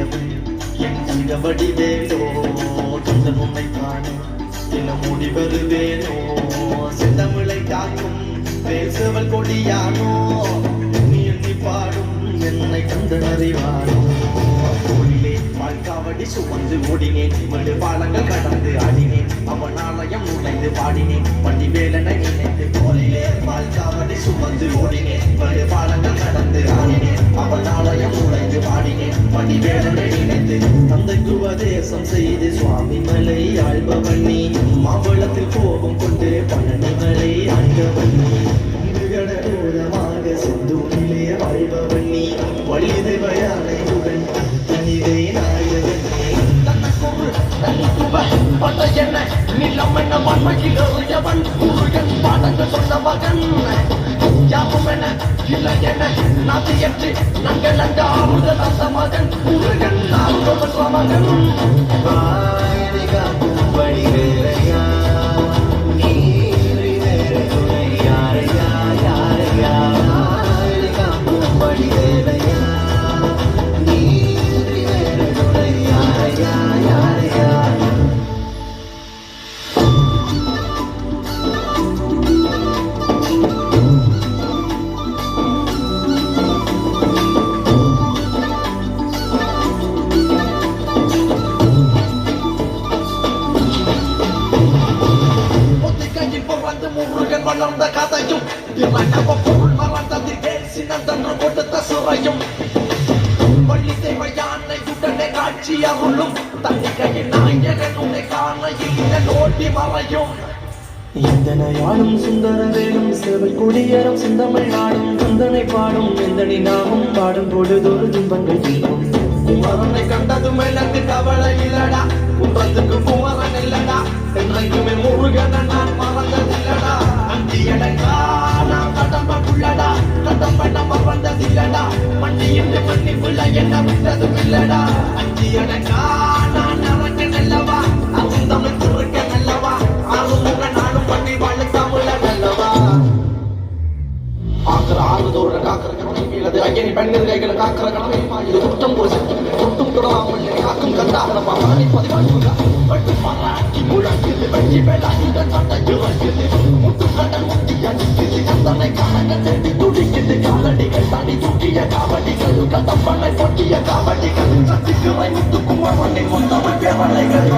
தேடியவன் என் சிறவடி வேலோ தொந்தன் உன்னை காணும் என மூடி வருவேனோ செந்தமிழை காக்கும் பேசவல் கொடியானோ எண்ணி எண்ணி பாடும் என்னை கந்தன் அறிவானோ தோளிலே வாழ்காவடி சுமந்து ஓடினேன் மடு பாலங்கள் கடந்து ஆடினேன் அவன் ஆலயம் நுழைந்து பாடினேன் வண்டி வேலனை நினைத்து தோளிலே வாழ்காவடி சுமந்து ஓடினேன் மடு பாலங்கள் கடந்து ஆடினேன் அவன் ஆலயம் நுழைந்து பாடினேன் வண்டி வேலனை நினைத்து தந்தைக்கு உபதேசம் செய்து சுவாமி மலை ஆழ்பவன் நீ மாவளத்தில் கோபம் கொண்டு பழனி மலை ஆண்டவன் நீ கடலோரமாக செந்தூரிலே வாழ்பவன் நீ வழிதை வயானையுடன் தனிதை நாயகன் என்ன நிலம் என்ன மண்மையில் எறியவன் முருகன் பாடங்கள் சொன்ன மகன் யாவும் என இல்லை என நாத்தியற்று நாங்கள் அந்த அமுத தந்த மகன் முருகன் ஆறுபவன் மகன் வழிவேறையா முருகன் வளர்ந்த கதையும் பொருள் மறந்தது பேசினதன்று கொடுத்த சுவையும் வள்ளி தேவை யானை உடனே காட்சி அருளும் தனி கையில் நாயகன் உன்னை காண இல்லை நோட்டி மறையும் எந்தனையாடும் சுந்தர வேணும் சேவை கொடியேறும் செந்தமிழ் நாடும் கந்தனை பாடும் எந்தனை நாமும் பாடும் பொழுதொரு துன்பங்கள் தீரும் குமரனை கண்டதும் எனக்கு கவலை இல்லடா குன்றத்துக்கு குமரன் இல்லடா என்றைக்குமே முருகனை நான் மறந்ததில்லடா அந்தியடங்கா நான் கடம்புள்ளடா கடம்பண்ண மறந்ததில்லடா மண்ணியின்றி மன்னிப்புள்ள என்ன விட்டதும் இல்லடா அந்தியடங்கா நான் அரங்க நல்லவா அருந்தமிழ் திருக்க நல்லவா அருமுக நானும் பண்ணி வாழ தமிழ நல்லவா ஆக்கிற ஆறு தோற காக்கிற கணவன் கீழது ஐயனி பெண்கள் கைகளை காக்கிற கணவன் இது குற்றம் போது தொட்டும் தொடராமல் காக்கும் கந்தாகலமா மரணி பதிவாழ்வுக பட்டு பாராட்டி முழங்குது வெற்றி வேளாண்ட சட்டை இறங்குது முட்டு கடல் முட்டி அடிக்குது கந்தனை காணங்க தேடி துடிக்குது காலடிகள் தனி தூக்கிய காவடிகள் கதம்பனை பொட்டிய காவடிகள் சத்திக்குறை முத்து குமரனை மொத்தமை பேரலைகள்